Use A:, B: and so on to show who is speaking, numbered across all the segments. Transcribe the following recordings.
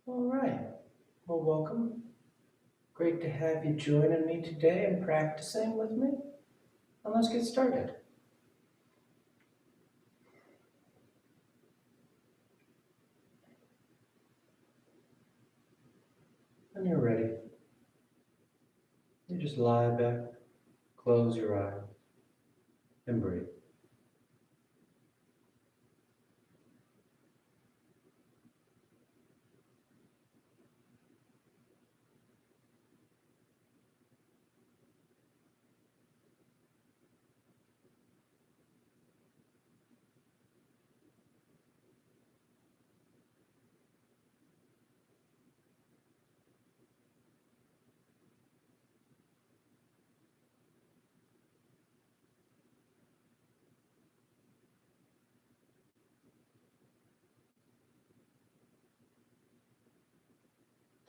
A: All right. Well, welcome. Great to have you joining me today and practicing with me. And let's get started. When you're ready, you just lie back, close your eyes, and breathe.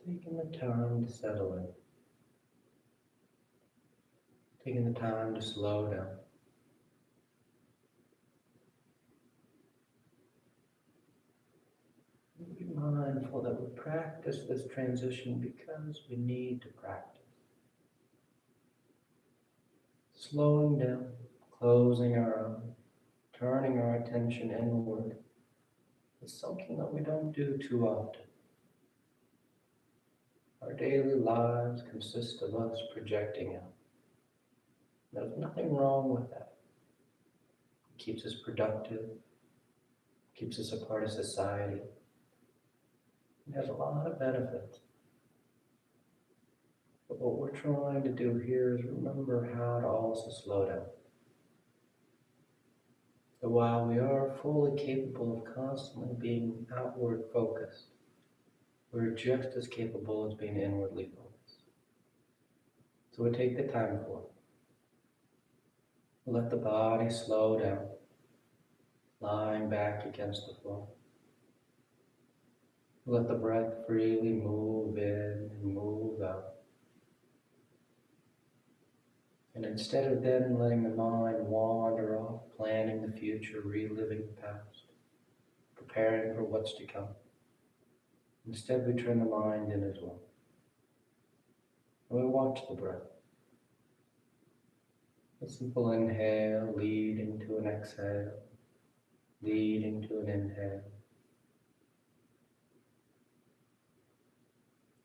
A: Taking the time to settle in, taking the time to slow down. Be mindful that we practice this transition because we need to practice. Slowing down, closing our eyes, turning our attention inward is something that we don't do too often. Our daily lives consist of us projecting out. There's nothing wrong with that. It keeps us productive, keeps us a part of society. It has a lot of benefits. But what we're trying to do here is remember how to also slow down. So while we are fully capable of constantly being outward focused, we're just as capable as being inwardly focused. So we take the time for it. Let the body slow down, lying back against the floor. Let the breath freely move in and move out. And instead of then letting the mind wander off, planning the future, reliving the past, preparing for what's to come, instead we turn the mind in as well. And we watch the breath. A simple inhale leading to an exhale, leading to an inhale.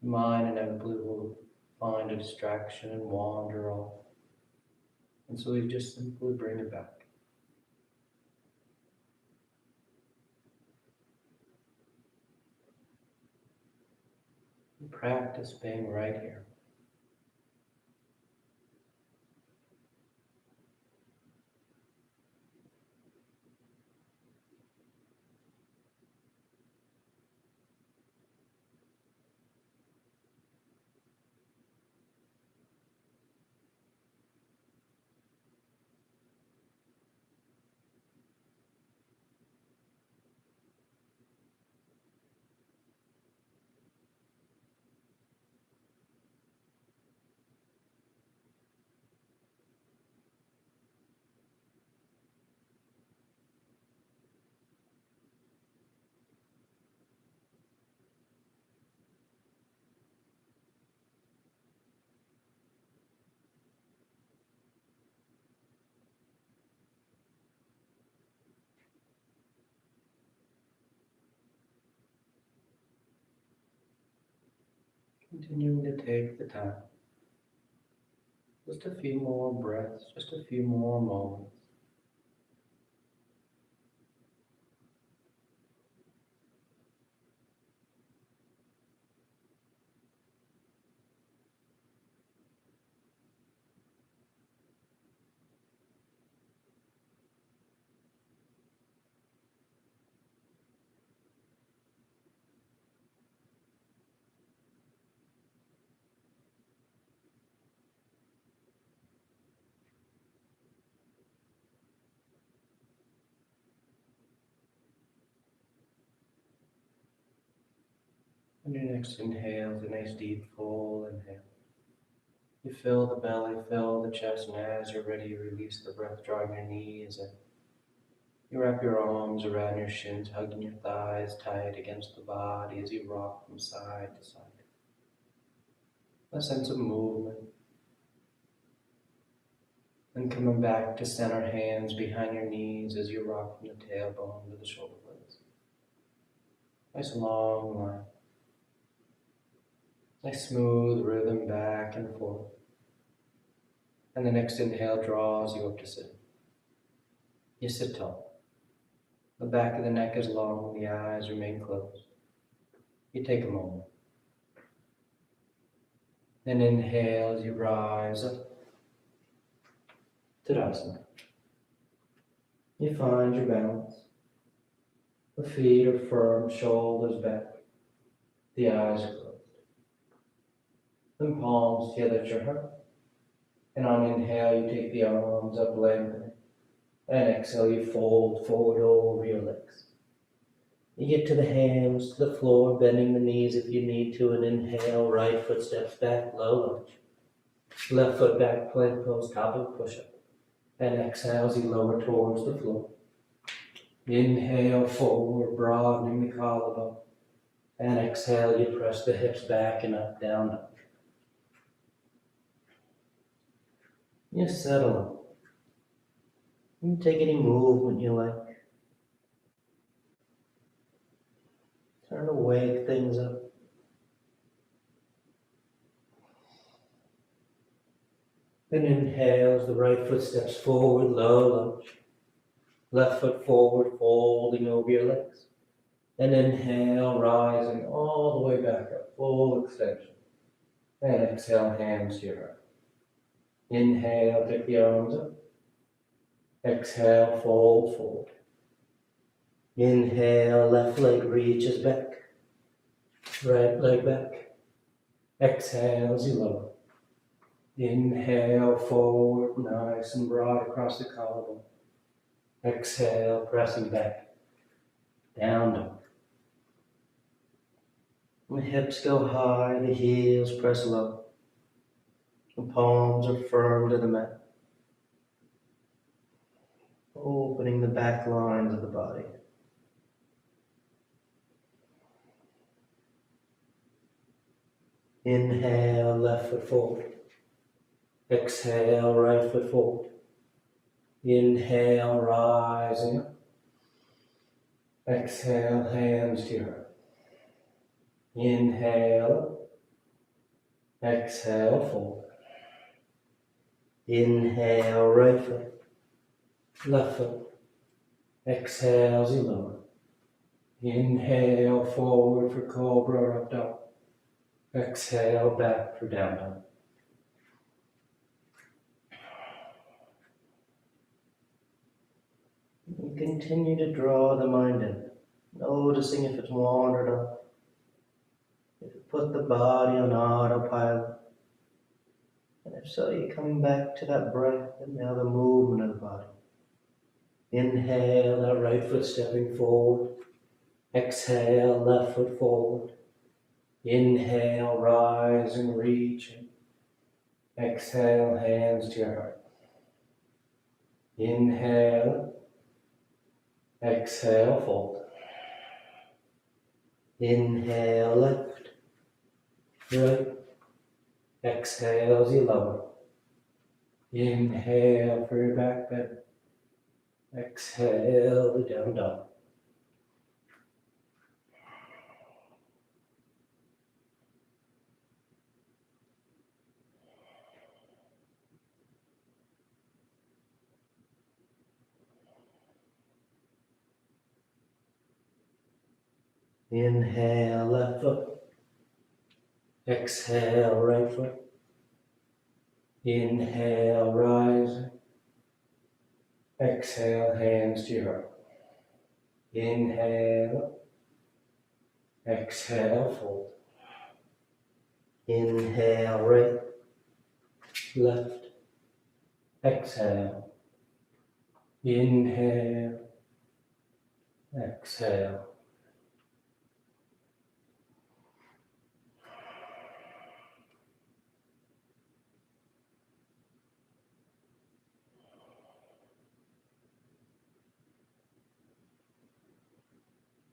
A: The mind inevitably will find a distraction and wander off. And so we just simply bring it back. We practice being right here. Continuing to take the time. Just a few more breaths, just a few more moments. On your next inhale, a nice deep full inhale. You fill the belly, fill the chest, and as you're ready, you release the breath, drawing your knees in. You wrap your arms around your shins, hugging your thighs tight against the body as you rock from side to side. A sense of movement. And coming back to center, hands behind your knees as you rock from the tailbone to the shoulder blades. Nice long line. Nice smooth rhythm back and forth. And the next inhale draws you up to sit. You sit tall. The back of the neck is long, the eyes remain closed. You take a moment. Then inhale as you rise up. Tadasana. You find your balance. The feet are firm, shoulders back. The eyes are closed. Then palms together at your heart. And on inhale, you take the arms up, lengthening. And exhale, you fold forward over your legs. You get to the hands, to the floor, bending the knees if you need to, and inhale, right foot steps back, low lunge. Left foot back, plank pose, top of push-up. And exhale as you lower towards the floor. Inhale, forward, broadening the collarbone. And exhale, you press the hips back and up, down, up. You settle. You take any movement you like. Trying to wake things up. Then inhale as the right foot steps forward, low lunge. Left foot forward, folding over your legs. And inhale, rising all the way back up, full extension. And exhale, hands to your heart. Inhale, take the arms up. Exhale, fold forward. Inhale, left leg reaches back. Right leg back. Exhale as you lower. Inhale, forward, nice and broad across the collarbone. Exhale, pressing back. Down, down. The hips go high, the heels press low. The palms are firm to the mat. Opening the back lines of the body. Inhale, left foot forward. Exhale, right foot forward. Inhale, rising up. Exhale, hands to your heart. Inhale, exhale, forward. Inhale, right foot, left foot. Exhale as you lower. Inhale, forward for Cobra, up dog. Exhale, back for down dog. You continue to draw the mind in, noticing if it's wandered off. If you put the body on autopilot. And if so, you come back to that breath and now the movement of the body. Inhale, that right foot stepping forward. Exhale, left foot forward. Inhale, rising, reaching. Exhale, hands to your heart. Inhale. Exhale, fold. Inhale, left. Right. Exhale as you lower. Inhale for your back bend. Exhale, down dog. Inhale, left foot. Exhale, right foot. Inhale, rising. Exhale, hands to your heart. Inhale. Exhale, fold. Inhale, right, left. Exhale. Inhale. Exhale.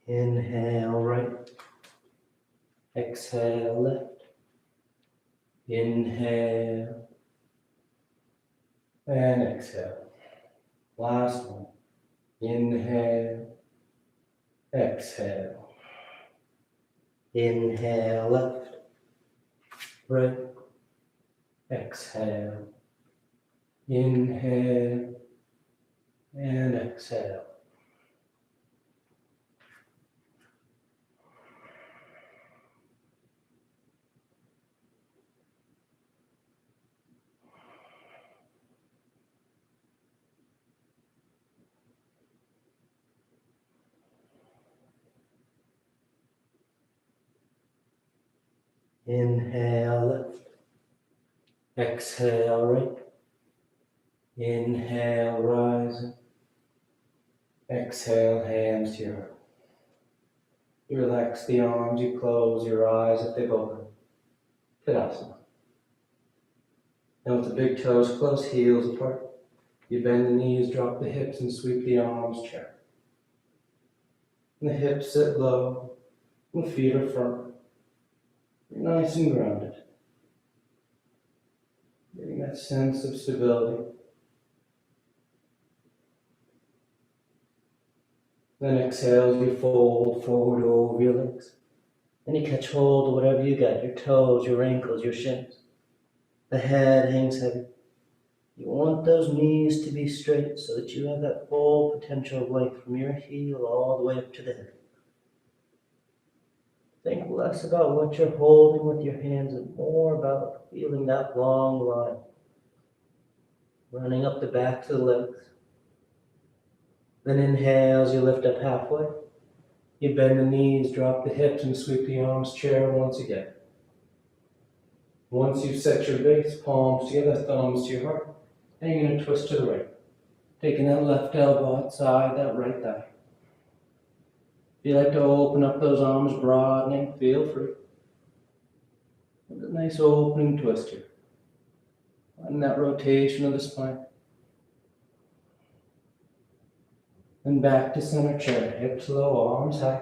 A: Inhale right. Exhale left. Inhale. And exhale. Last one. Inhale. Exhale. Inhale left. Right. Exhale. Inhale. And exhale. Inhale left. Exhale right. Inhale rising. Exhale hands to your heart. You relax the arms, you close your eyes if they've opened. Tadasana. Now with the big toes close, heels apart. You bend the knees, drop the hips, and sweep the arms chair. And the hips sit low, and the feet are firm. You're nice and grounded. Getting that sense of stability. Then exhale as you fold forward over your legs. Then you catch hold of whatever you got, your toes, your ankles, your shins. The head hangs heavy. You want those knees to be straight so that you have that full potential of length from your heel all the way up to the hip. Think less about what you're holding with your hands and more about feeling that long line running up the backs of the legs. Then inhale as you lift up halfway. You bend the knees, drop the hips, and sweep the arms chair once again. Once you've set your base, palms together, thumbs to your heart, and you're going to twist to the right. Taking that left elbow outside that right thigh. If you like to open up those arms, broadening, feel free. With a nice opening twist here. And that rotation of the spine. And back to center chair, hips low, arms high.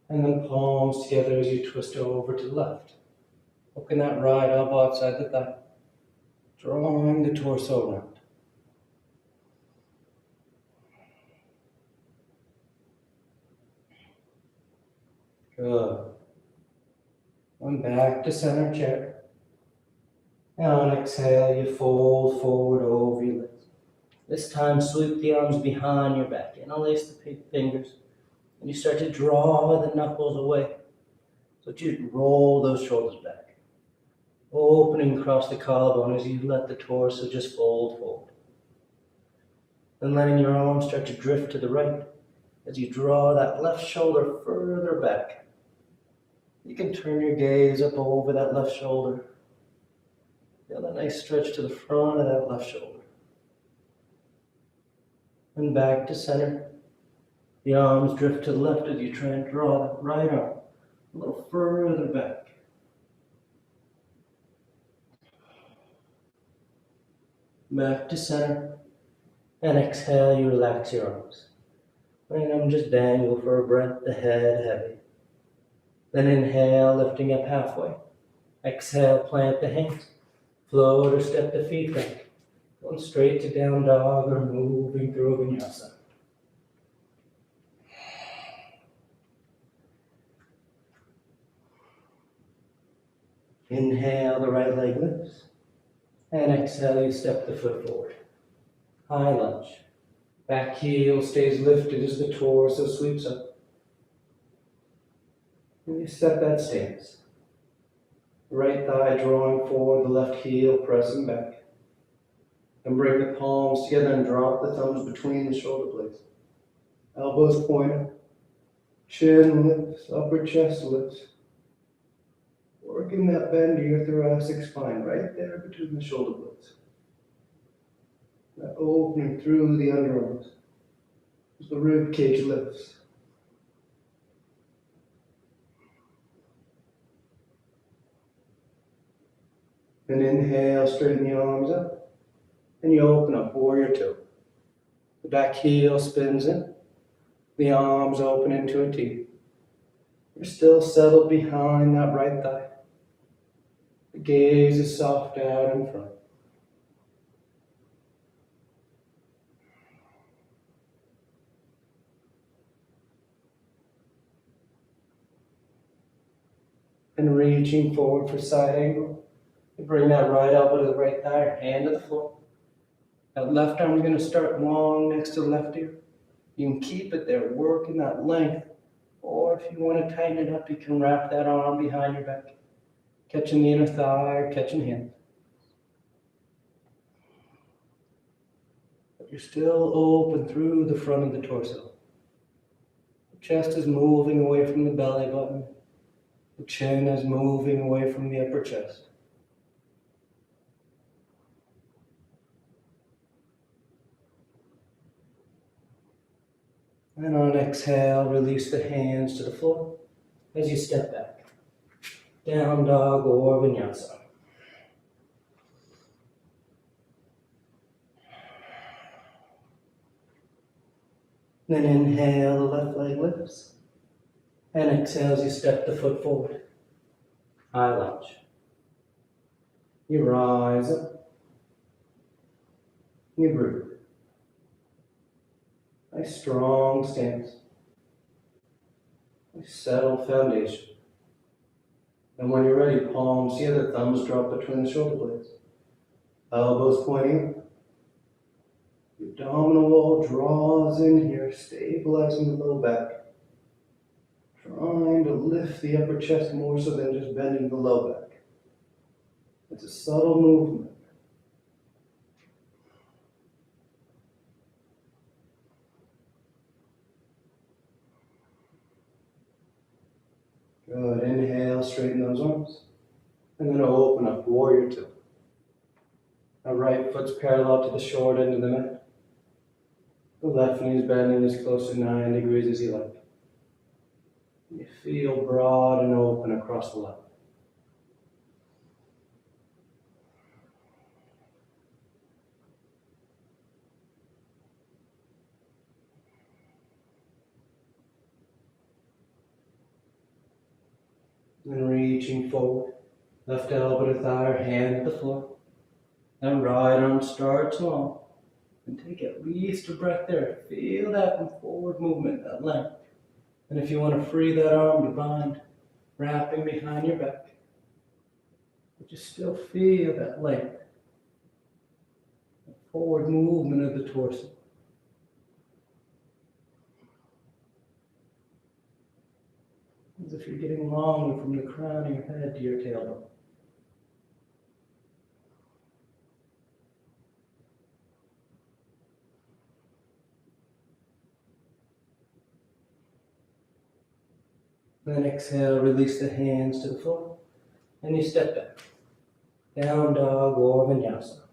A: And then palms together as you twist over to the left. Hooking that right elbow outside the thigh. Drawing the torso around. Good. And back to center chair. And on exhale, you fold forward over your legs. This time, sweep the arms behind your back. Interlace the fingers. And you start to draw the knuckles away. So you roll those shoulders back. Opening across the collarbone as you let the torso just fold forward. Then letting your arms start to drift to the right as you draw that left shoulder further back. You can turn your gaze up over that left shoulder. Feel that nice stretch to the front of that left shoulder. And back to center. The arms drift to the left as you try and draw that right arm a little further back. Back to center. And exhale, you relax your arms. Letting them just dangle for a breath, the head heavy. Then inhale, lifting up halfway. Exhale, plant the hands. Float or step the feet back. Going straight to down dog or moving through vinyasa. Inhale, the right leg lifts. And exhale, you step the foot forward. High lunge. Back heel stays lifted as the torso sweeps up. And you set that stance. Right thigh drawing forward, the left heel pressing back. And bring the palms together and drop the thumbs between the shoulder blades. Elbows pointed. Chin lifts, upper chest lifts. Working that bend of your thoracic spine right there between the shoulder blades. That opening through the underarms as the rib cage lifts. And inhale, straighten the arms up. And you open up, warrior two. The back heel spins in. The arms open into a T. You're still settled behind that right thigh. The gaze is soft out in front. And reaching forward for side angle. You bring that right elbow to the right thigh, or hand to the floor. That left arm is going to start long next to the left ear. You can keep it there, working that length. Or if you want to tighten it up, you can wrap that arm behind your back. Catching the inner thigh or catching hand. But you're still open through the front of the torso. The chest is moving away from the belly button. The chin is moving away from the upper chest. And on exhale, release the hands to the floor as you step back. Down dog or vinyasa. Then inhale, the left leg lifts. And exhale as you step the foot forward. High lunge. You rise up. You breathe. Nice strong stance. Nice settled foundation. And when you're ready, palms together, thumbs drop between the shoulder blades. Elbows pointing up. The abdominal wall draws in here, stabilizing the low back. Trying to lift the upper chest more so than just bending the low back. It's a subtle movement. Good. Inhale, straighten those arms. And then open up, warrior two. Our right foot's parallel to the short end of the mat. The left knee is bending as close to 9 degrees as you like. You feel broad and open across the left. Then reaching forward, left elbow to thigh or hand to the floor. Then right arm starts long. And take at least a breath there. Feel that forward movement, that length. And if you want to free that arm to bind, wrapping behind your back. But you still feel that length. The forward movement of the torso. As if you're getting longer from the crown of your head to your tailbone. Then exhale, release the hands to the floor, and you step back. Down dog or vinyasa.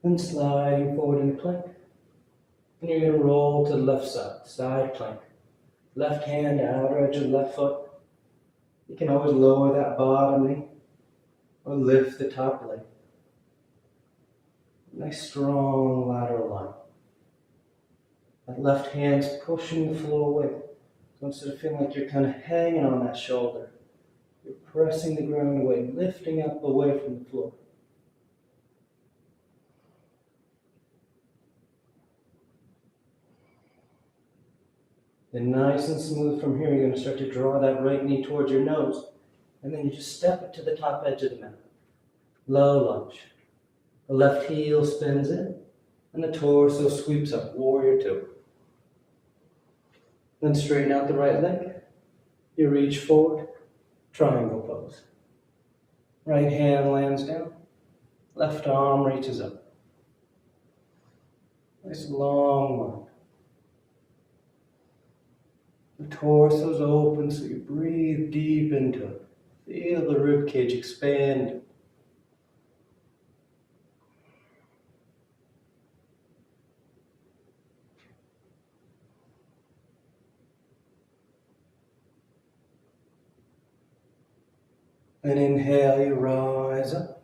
A: Then sliding forward in plank. And you're going to roll to the left side, side plank. Left hand, outer edge of the left foot. You can always lower that bottom knee or lift the top leg. Nice strong lateral line. That left hand's pushing the floor away. So instead of feeling like you're kind of hanging on that shoulder, you're pressing the ground away, lifting up away from the floor. Then nice and smooth from here, you're going to start to draw that right knee towards your nose. And then you just step it to the top edge of the mat. Low lunge. The left heel spins in, and the torso sweeps up, warrior two. Then straighten out the right leg. You reach forward, triangle pose. Right hand lands down, left arm reaches up. Nice long line. The torso's open, so you breathe deep into it. Feel the rib cage expand. Then inhale, you rise up.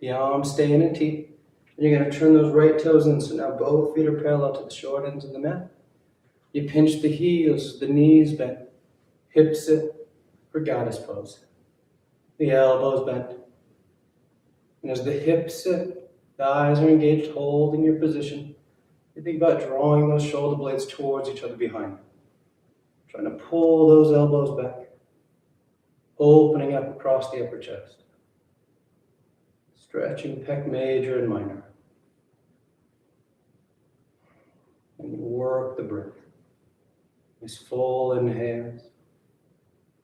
A: The arms staying in T. And you're going to turn those right toes in. So now both feet are parallel to the short ends of the mat. You pinch the heels, the knees bent, hips sit for goddess pose. The elbows bent. And as the hips sit, the eyes are engaged, holding your position. You think about drawing those shoulder blades towards each other behind you. Trying to pull those elbows back, opening up across the upper chest. Stretching pec major and minor. And you work the breath. Nice full inhales,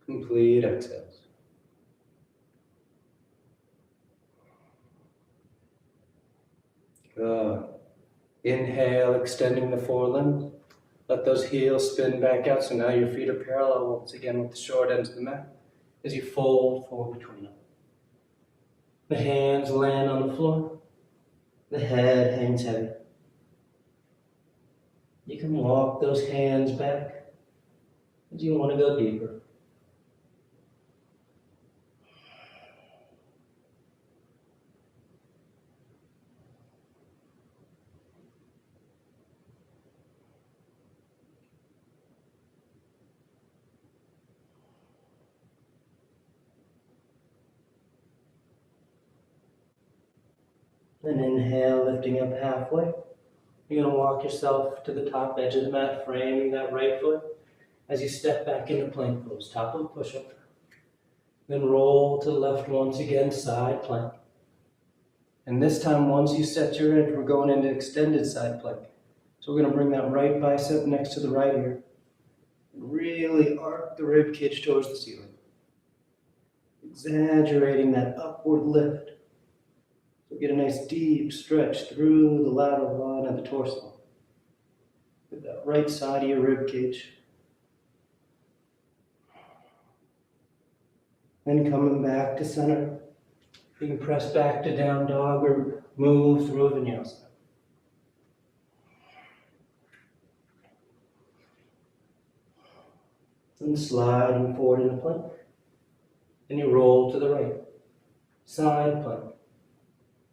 A: complete exhales. Good. Inhale, extending the forelimbs. Let those heels spin back out, so now your feet are parallel once again with the short ends of the mat as you fold forward between them. The hands land on the floor. The head hangs heavy. You can walk those hands back as you want to go deeper. Then inhale, lifting up halfway. You're going to walk yourself to the top edge of the mat, framing that right foot as you step back into plank pose, top of a push-up. Then roll to the left once again, side plank. And this time, once you set your edge, we're going into extended side plank. So we're going to bring that right bicep next to the right ear. Really arc the rib cage towards the ceiling. Exaggerating that upward lift. So get a nice deep stretch through the lateral line of the torso. With that right side of your rib cage. Then coming back to center. You can press back to down dog or move through a vinyasa. And sliding forward into plank. Then you roll to the right. Side plank.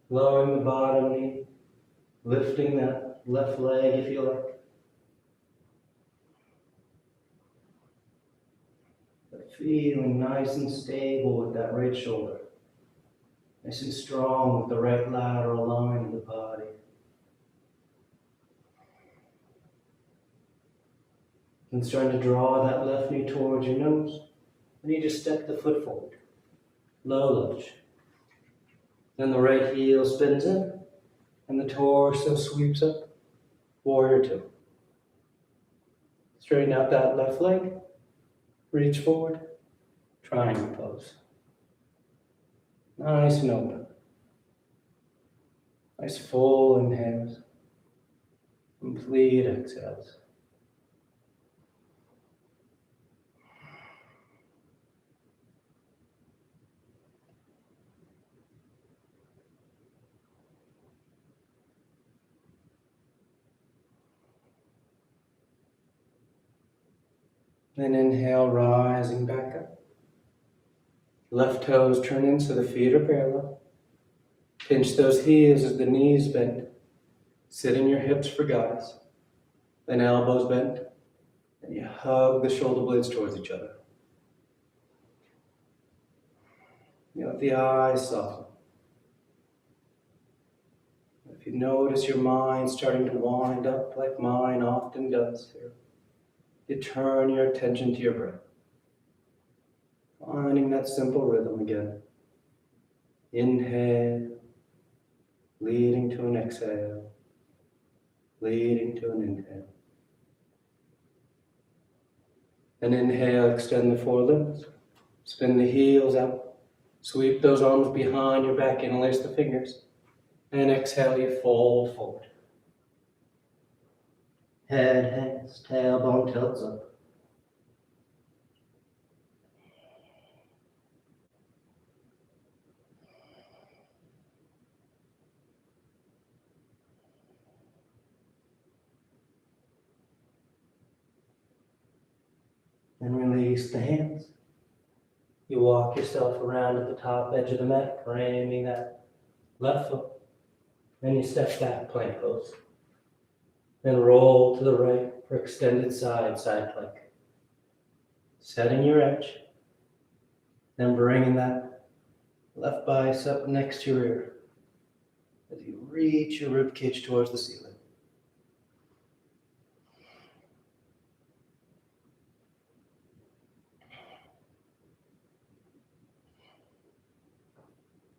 A: Lowering the bottom knee. Lifting that left leg if you like. But feeling nice and stable with that right shoulder. Nice and strong with the right lateral line of the body. And starting to draw that left knee towards your nose. And you just step the foot forward. Low lunge. Then the right heel spins in. And the torso sweeps up. Warrior two. Straighten out that left leg. Reach forward. Triangle pose. Nice and open. Nice full inhales. Complete exhales. Then inhale, rising back up. Left toes turn in so the feet are parallel. Pinch those heels as the knees bend. Sit in your hips for goddess. Then elbows bent. And you hug the shoulder blades towards each other. You let the eyes soften. If you notice your mind starting to wind up like mine often does here, you turn your attention to your breath. Finding that simple rhythm again. Inhale, leading to an exhale, leading to an inhale. Then inhale, extend the forelimbs, spin the heels out, sweep those arms behind your back, interlace the fingers, and exhale, you fold forward. Head hangs, tailbone tilts up. Then release the hands.
B: You walk yourself around at the top edge of the mat, framing that left foot. Then you step back, plank pose. Then roll to the right for extended side plank. Setting your edge. Then bringing that left bicep next to your ear as you reach your rib cage towards the ceiling.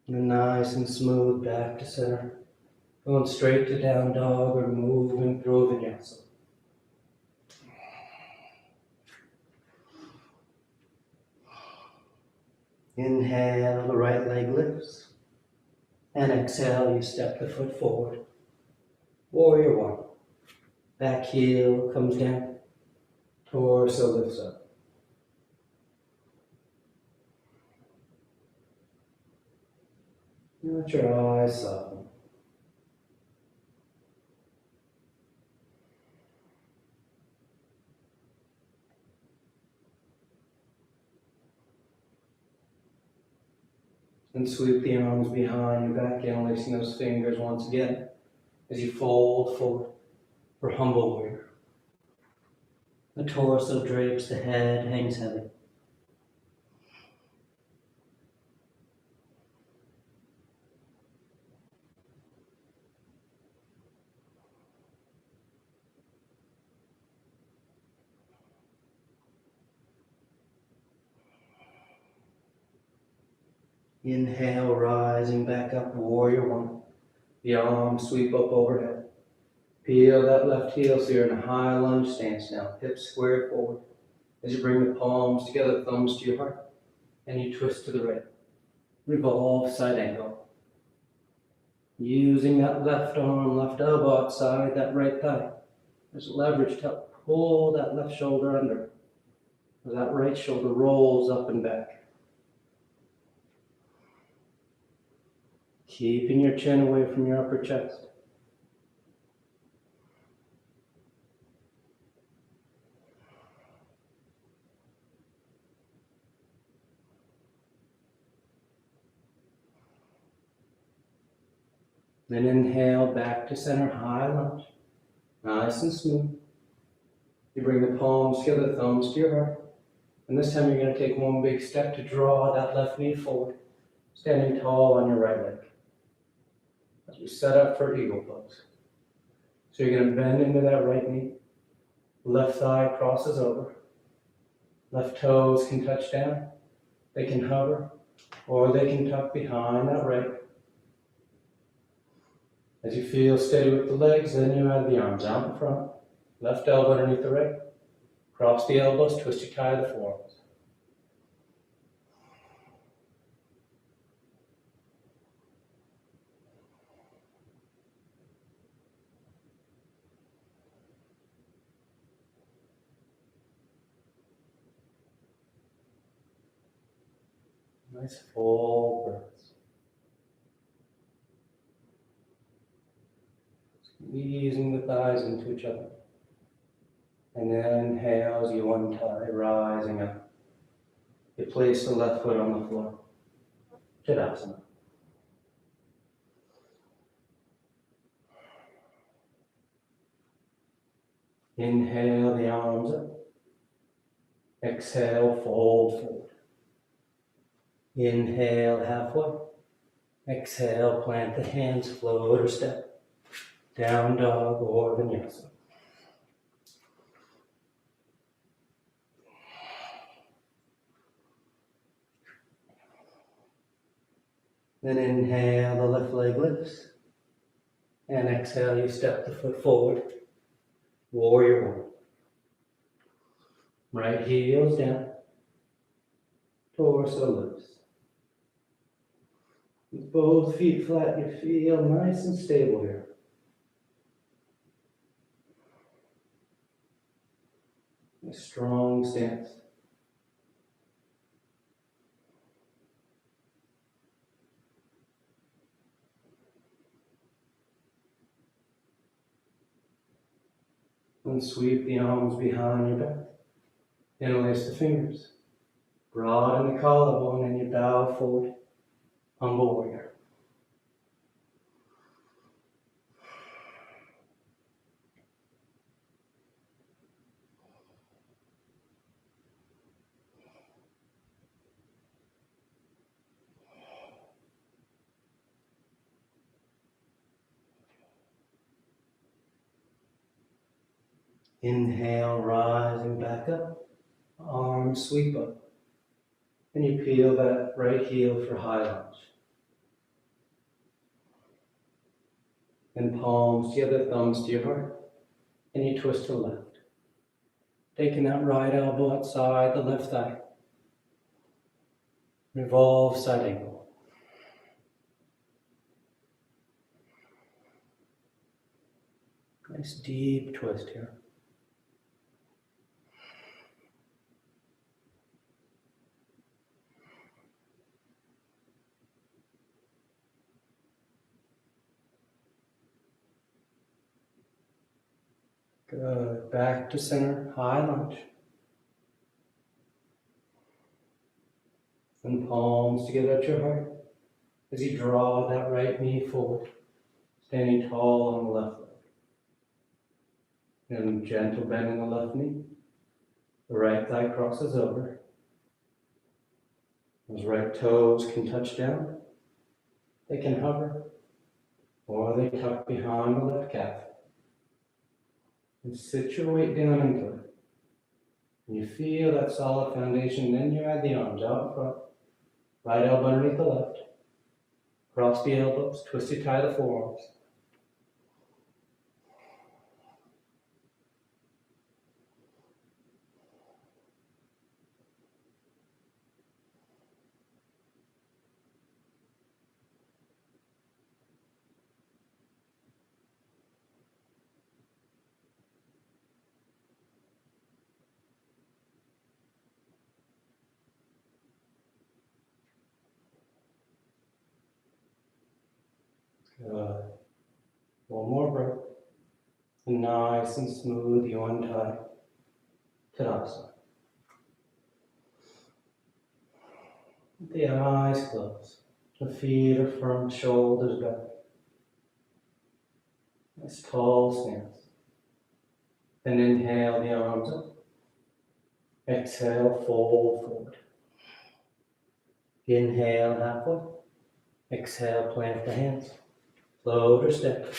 B: And nice and smooth back to center. Going straight to down dog or moving through a vinyasa. Inhale, the right leg lifts. And exhale, you step the foot forward. Warrior one. Back heel comes down. Torso lifts up. Let your eyes soften. And sweep the arms behind your back, interlacing those fingers once again as you fold forward for humble warrior. The torso drapes, the head hangs heavy. Inhale, rising back up, warrior one. The arms sweep up overhead. Peel that left heel so you're in a high lunge stance now. Hips square forward. As you bring the palms together, thumbs to your heart, and you twist to the right. Revolve side angle. Using that left arm, left elbow outside that right thigh. There's leverage to help pull that left shoulder under. That right shoulder rolls up and back. Keeping your chin away from your upper chest. Then inhale back to center, high lunge. Nice and smooth. You bring the palms together, thumbs to your heart. And this time you're going to take one big step to draw that left knee forward, standing tall on your right leg. As we set up for eagle pose. So you're going to bend into that right knee. Left thigh crosses over. Left toes can touch down. They can hover, or they can tuck behind that right. As you feel steady with the legs, then you add the arms out in front. Left elbow underneath the right. Cross the elbows, twist your tie to the forearms. Nice full breaths. Squeezing the thighs into each other. And then inhale as you untie, rising up. You place the left foot on the floor. Tadasana. Inhale the arms up. Exhale, fold forward. Inhale halfway. Exhale, plant the hands, float or step. Down dog or vinyasa. Then inhale, the left leg lifts. And exhale, you step the foot forward. Warrior one. Right heels down. Torso lifts. With both feet flat, you feel nice and stable here. A strong stance. And sweep the arms behind your back. Interlace the fingers. Broaden the collarbone and you bow forward, humble warrior. Inhale, rising back up, arms sweep up. And you peel that right heel for high lunge. And palms together, thumbs to your heart. And you twist to the left. Taking that right elbow outside the left thigh. Revolve side angle. Nice deep twist here. Good. Back to center, high lunge. And palms together at your heart as you draw that right knee forward, standing tall on the left leg. And gentle bend in the left knee. The right thigh crosses over. Those right toes can touch down. They can hover, or they tuck behind the left calf. And sit your weight down into it. And you feel that solid foundation, then you add the arms out in front. Right elbow underneath the left. Cross the elbows, twisty tie the forearms. Good. One more breath. And nice and smooth, you untie Tadasana. The eyes closed. The feet are firm, shoulders back. Nice tall stance. Then inhale the arms up. Exhale, fold forward. Inhale halfway. Exhale, plant the hands. Float or step.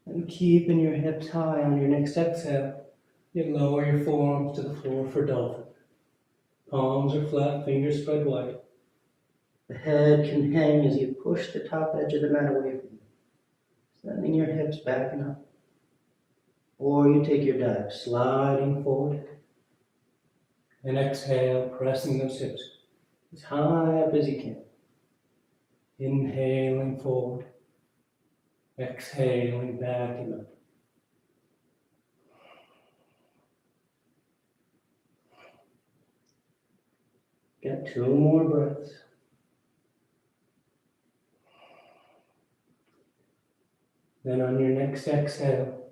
B: And keeping your hips high on your next exhale, you lower your forearms to the floor for Dolphin. Palms are flat, fingers spread wide. The head can hang as you push the top edge of the mat away from you, sending your hips back and up. Or you take your dive, sliding forward. And exhale, pressing those hips as high up as you can. Inhaling forward. Exhaling back and up. Get 2 more breaths. Then on your next exhale,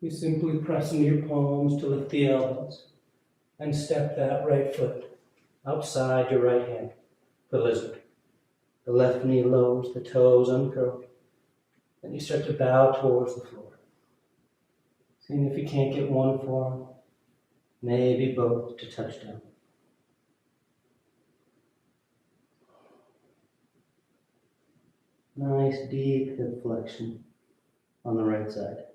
B: you simply press into your palms to lift the elbows and step that right foot outside your right hand for lizard. The left knee lowers, the toes uncurled. Then you start to bow towards the floor. Seeing if you can't get one forearm, maybe both to touch down. Nice deep hip flexion on the right side.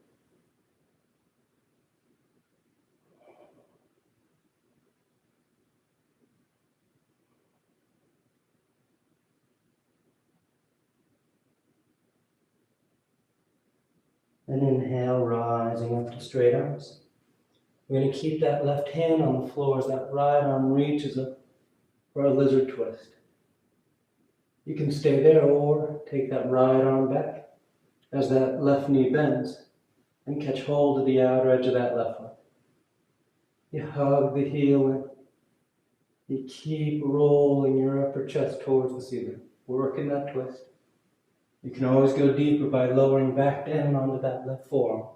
B: And inhale, rising up to straight arms. We're going to keep that left hand on the floor as that right arm reaches up for a lizard twist. You can stay there or take that right arm back as that left knee bends and catch hold of the outer edge of that left leg. You hug the heel in. You keep rolling your upper chest towards the ceiling, working that twist. You can always go deeper by lowering back down onto that left forearm.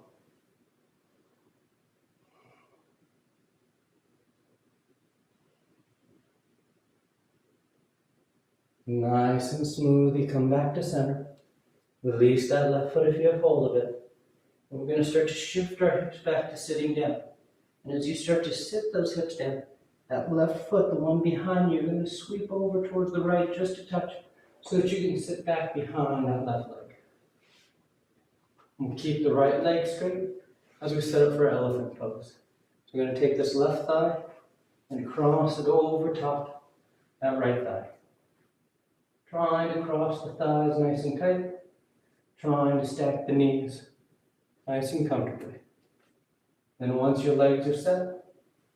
B: Nice and smooth, you come back to center. Release that left foot if you have hold of it. And we're going to start to shift our hips back to sitting down. And as you start to sit those hips down, that left foot, the one behind you, you're going to sweep over towards the right just a touch so that you can sit back behind that left leg. And keep the right leg straight as we set up for elephant pose. So we're going to take this left thigh and cross it over top that right thigh. Trying to cross the thighs nice and tight. Trying to stack the knees nice and comfortably. Then once your legs are set,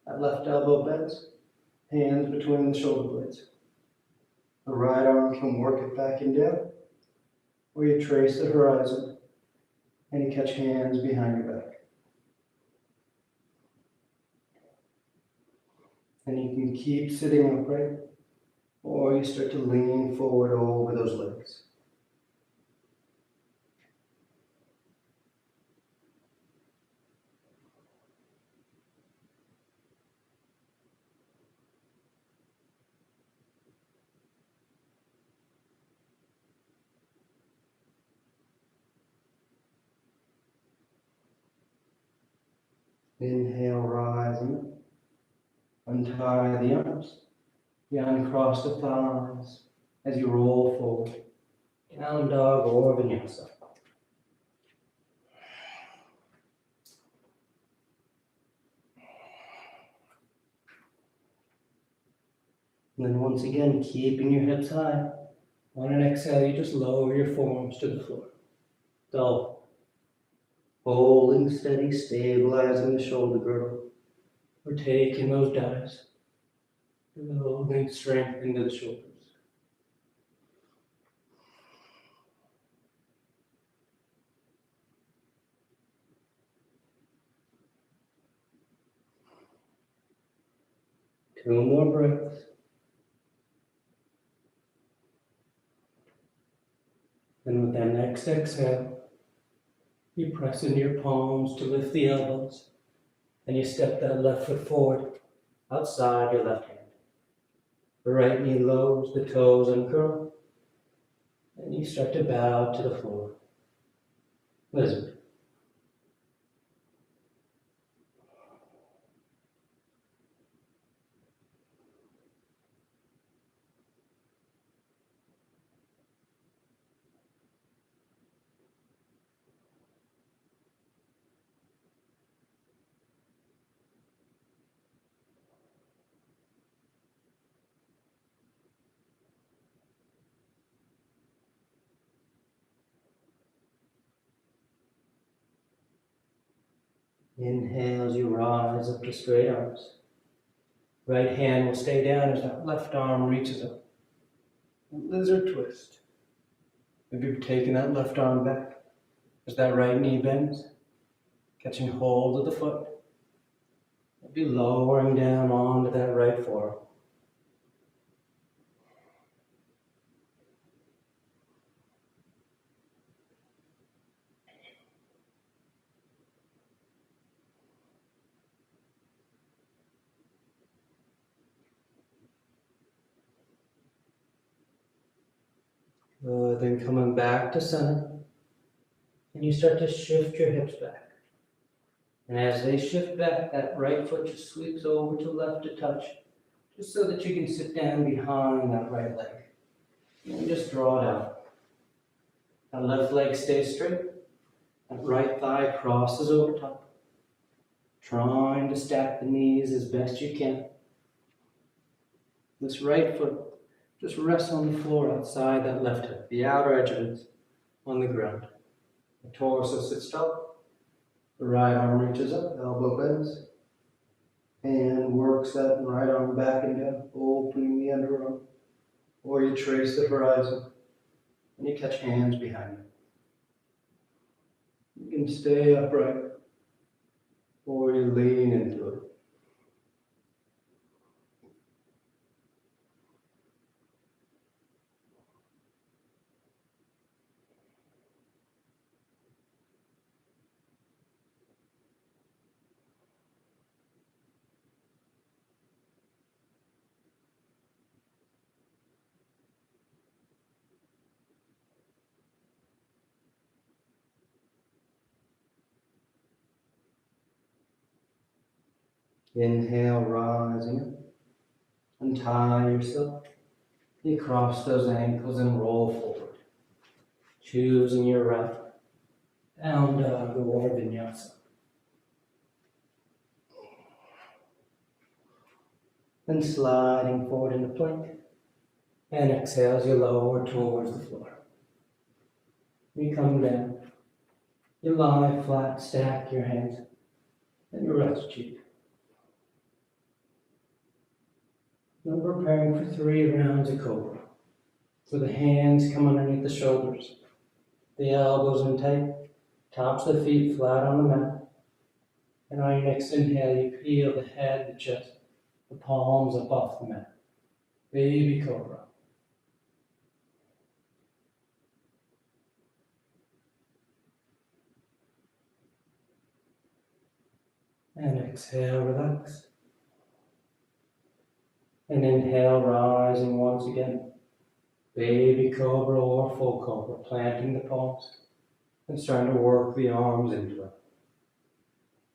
B: that left elbow bends, hands between the shoulder blades. The right arm can work it back and down, or you trace the horizon and you catch hands behind your back. And you can keep sitting upright, or you start to lean forward over those legs. Inhale, rising. Untie the arms. You uncross the thighs as you roll forward. Down dog or vinyasa. And then once again, keeping your hips high. On an exhale, you just lower your forearms to the floor. Dolphin. Holding steady, stabilizing the shoulder girdle. We're taking those dives. Building strength into the shoulders. Two more breaths. And with that next exhale, you press into your palms to lift the elbows. And you step that left foot forward, outside your left hand. The right knee lowers, the toes uncurl. And you start to bow to the floor. Lizard. Inhale as you rise up to straight arms. Right hand will stay down as that left arm reaches up. Lizard twist. Maybe you're taking that left arm back as that right knee bends, catching hold of the foot. Maybe lowering down onto that right forearm. Good, then coming back to center. And you start to shift your hips back. And as they shift back, that right foot just sweeps over to left a touch, just so that you can sit down behind that right leg. And just draw it out. That left leg stays straight. That right thigh crosses over top. Trying to stack the knees as best you can. This right foot just rests on the floor outside that left hip. The outer edge of it is on the ground. The torso sits tall. The right arm reaches up, elbow bends. Hand works that right arm back and down, opening the underarm. Or you trace the horizon and you catch hands behind you. You can stay upright or you lean into it. Inhale, rising up. Untie yourself. You cross those ankles and roll forward. Choosing your right. Down dog or vinyasa. Then sliding forward into plank. And exhale as you lower towards the floor. You come down. You lie flat, stack your hands. And you rest cheek. Now preparing for 3 rounds of Cobra. So the hands come underneath the shoulders. The elbows in tight. Tops of the feet flat on the mat. And on your next inhale, you peel the head, the chest, the palms up off the mat. Baby Cobra. And exhale, relax. And inhale, rising once again. Baby Cobra or full Cobra, planting the palms and starting to work the arms into it.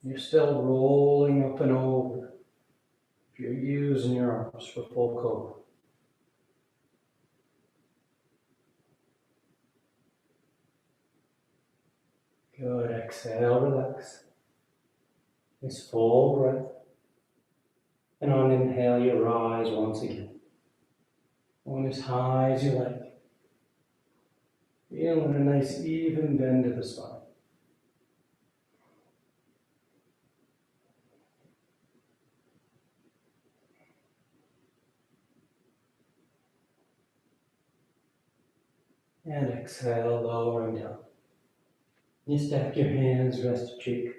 B: You're still rolling up and over if you're using your arms for full Cobra. Good, exhale, relax. This full breath. And on inhale, you rise once again. Going as high as you like. Feeling a nice even bend to the spine. And exhale, lowering down. You stack your hands, rest a cheek.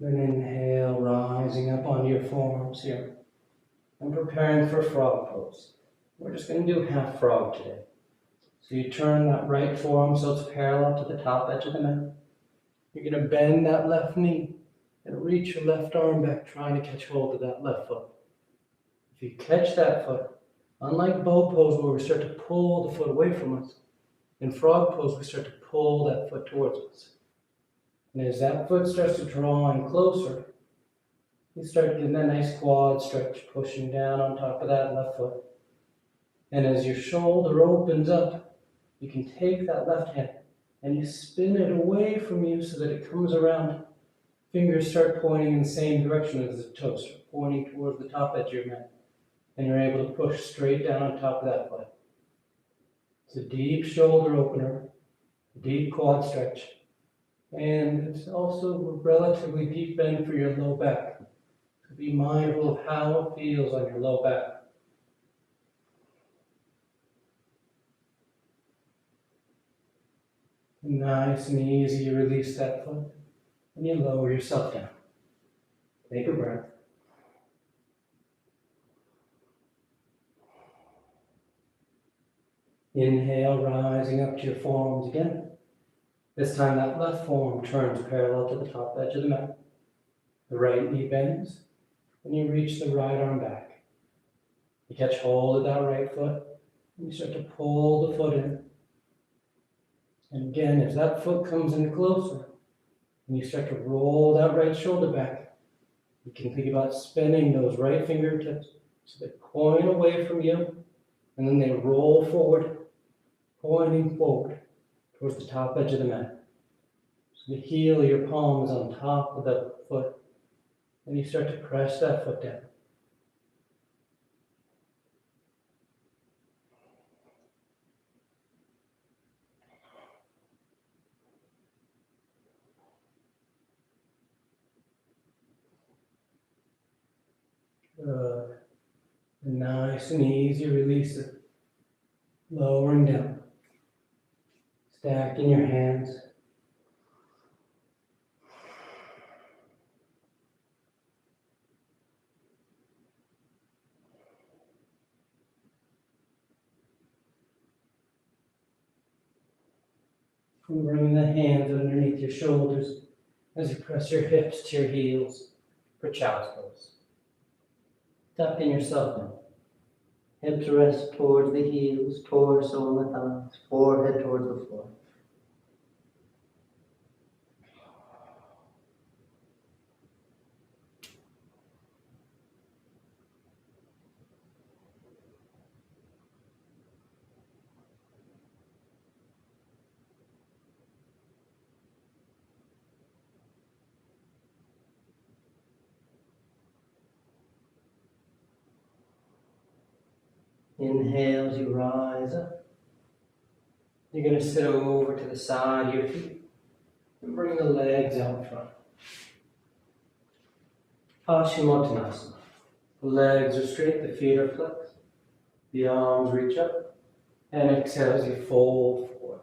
B: Then inhale, rising up onto your forearms here. And preparing for frog pose. We're just going to do half frog today. So you turn that right forearm so it's parallel to the top edge of the mat. You're going to bend that left knee and reach your left arm back, trying to catch hold of that left foot. If you catch that foot, unlike bow pose where we start to pull the foot away from us, in frog pose we start to pull that foot towards us. And as that foot starts to draw in closer, you start getting that nice quad stretch, pushing down on top of that left foot. And as your shoulder opens up, you can take that left hand and you spin it away from you so that it comes around. Fingers start pointing in the same direction as the toes, pointing towards the top edge of your mat. And you're able to push straight down on top of that foot. It's a deep shoulder opener, a deep quad stretch. And it's also a relatively deep bend for your low back. So be mindful of how it feels on your low back. Nice and easy, you release that foot and you lower yourself down. Take a breath. Inhale, rising up to your forearms again. This time that left forearm turns parallel to the top edge of the mat. The right knee bends, and you reach the right arm back. You catch hold of that right foot, and you start to pull the foot in. And again, as that foot comes in closer, and you start to roll that right shoulder back, you can think about spinning those right fingertips so they point away from you, and then they roll forward, pointing forward towards the top edge of the mat. So the heel of your palm is on top of the foot, and you start to press that foot down. Good. And nice and easy, release it. Lowering down. Stacking your hands. And bringing the hands underneath your shoulders as you press your hips to your heels for child's pose. Tucking yourself in. Hips rest towards the heels, torso on the thighs, forehead towards the floor. Inhale as you rise up. You're going to sit over to the side of your feet and bring the legs out front. Paschimottanasana. The legs are straight, the feet are flexed. The arms reach up. And exhale as you fold forward.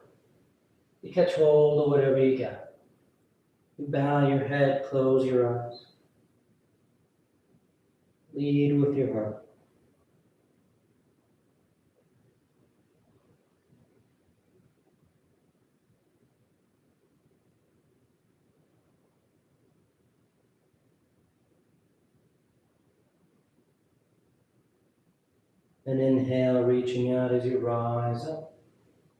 B: You catch hold of whatever you got. You bow your head, close your eyes. Lead with your heart. And inhale, reaching out as you rise up.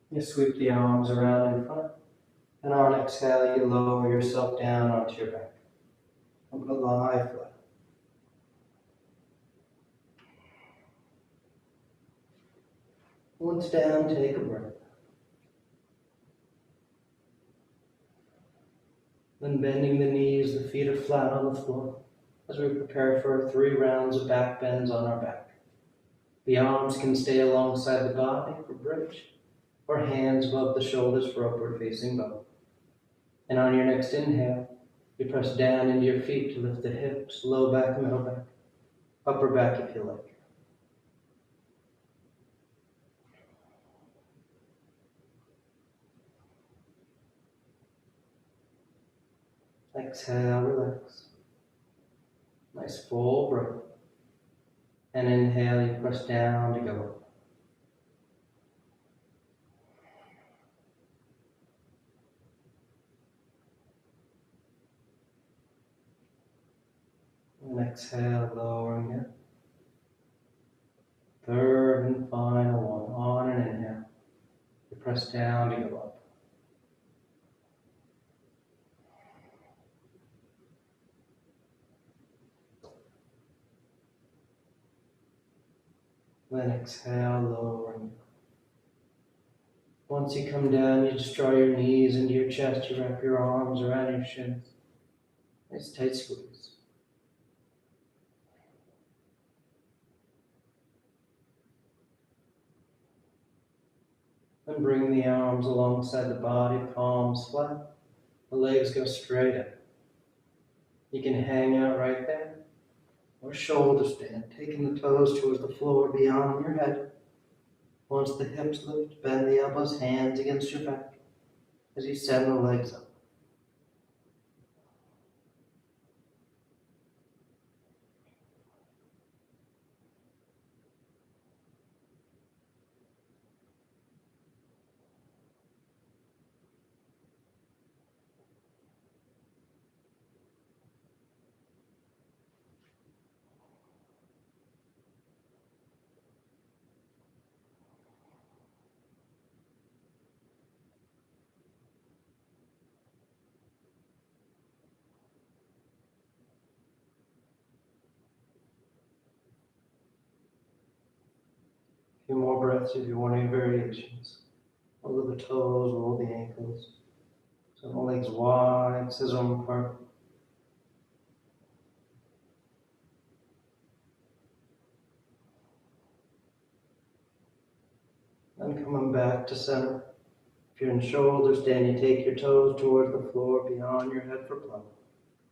B: You sweep the arms around in front. And on exhale, you lower yourself down onto your back. Come to lie flat. Once down, take a breath. Then bending the knees, the feet are flat on the floor as we prepare for 3 rounds of back bends on our back. The arms can stay alongside the body for bridge, or hands above the shoulders for upward facing bow. And on your next inhale, you press down into your feet to lift the hips, low back, middle back, upper back if you like. Exhale, relax. Nice full breath. And inhale, you press down to go up. And exhale, lowering it. Third and final one. On an inhale, you press down to go up. Then exhale, lowering. Once you come down, you just draw your knees into your chest. You wrap your arms around your shins. Nice tight squeeze. And bring the arms alongside the body, palms flat. The legs go straight up. You can hang out right there, or shoulder stand, taking the toes towards the floor beyond your head. Once the hips lift, bend the elbows, hands against your back as you send the legs up. A few more breaths if you want any variations. Roll the toes, roll the ankles. Send the legs wide, scissor them apart. Then coming back to center. If you're in shoulder stand, you take your toes towards the floor beyond your head for plow.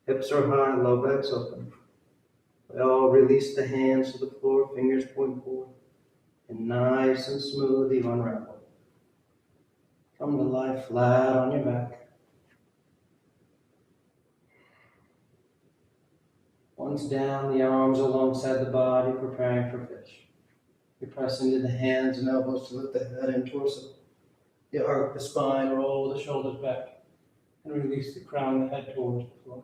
B: Hips are high, low back's open. We all release the hands to the floor, fingers point forward. And nice and smooth, you unravel. Come to lie flat on your back. Once down, the arms alongside the body, preparing for fish. You press into the hands and elbows to lift the head and torso. You arc the spine, roll the shoulders back, and release the crown and the head towards the floor.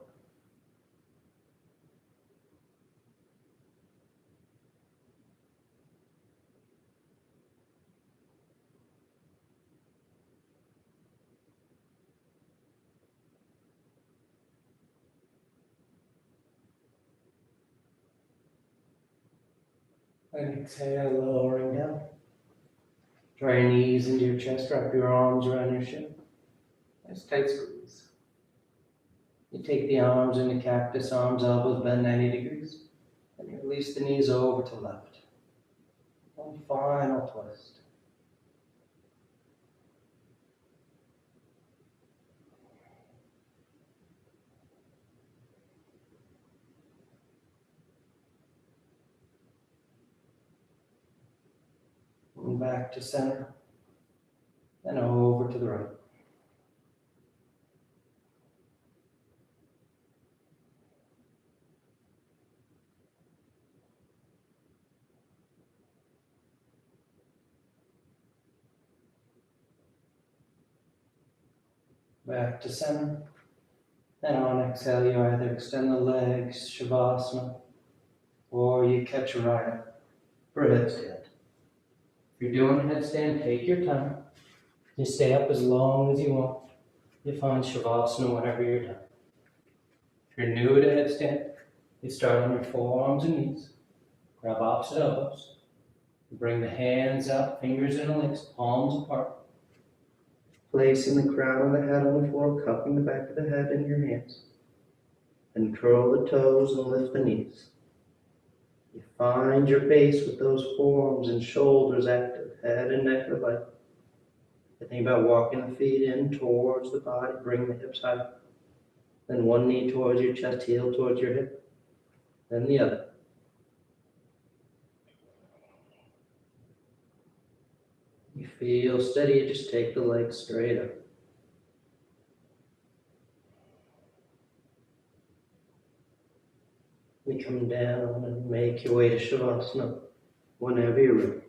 B: And exhale, lowering down. Try and ease into your chest, wrap your arms around your shin. Nice tight squeeze. You take the arms into cactus arms, elbows bend 90 degrees. And you release the knees over to left. One final twist. And back to center. And over to the right. Back to center. And on exhale, you either extend the legs, Shavasana, or you catch a right for a headstand. If you're doing a headstand, take your time. You stay up as long as you want. You find Shavasana whenever you're done. If you're new to headstand, you start on your forearms and knees. Grab opposite elbows. Bring the hands out, fingers interlaced, palms apart. Placing the crown of the head on the floor, cupping the back of the head in your hands. And curl the toes and lift the knees. You find your base with those forearms and shoulders active, head and neck are light. You think about walking the feet in towards the body, bring the hips high. Then one knee towards your chest, heel towards your hip. Then the other. You feel steady, you just take the legs straight up. You come down and make your way to Shavasana whenever you're ready.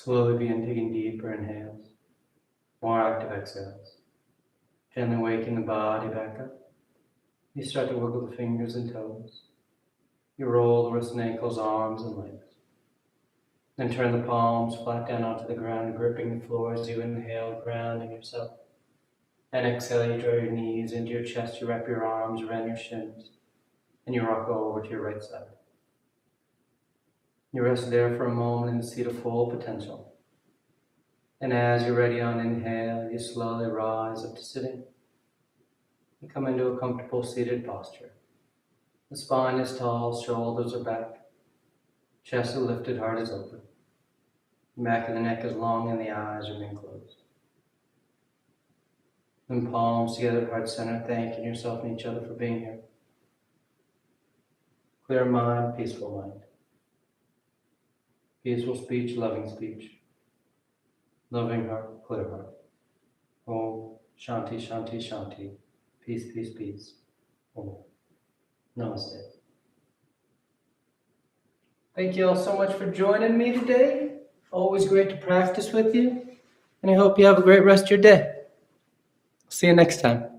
A: Slowly begin taking deeper inhales, more active exhales. Gently waking the body back up. You start to wiggle the fingers and toes. You roll the wrists and ankles, arms and legs. Then turn the palms flat down onto the ground, gripping the floor as you inhale, grounding yourself. And exhale, you draw your knees into your chest, you wrap your arms around your shins, and you rock over to your right side. You rest there for a moment in the seat of full potential. And as you're ready on inhale, you slowly rise up to sitting and come into a comfortable seated posture. The spine is tall, shoulders are back, chest is lifted, heart is open. The back of the neck is long and the eyes remain closed. Then palms together at heart center, thanking yourself and each other for being here. Clear mind, peaceful mind. Peaceful speech, loving speech. Loving heart, clear heart. Om Shanti, Shanti, Shanti. Peace, peace, peace. Om. Namaste. Thank you all so much for joining me today. Always great to practice with you. And I hope you have a great rest of your day. See you next time.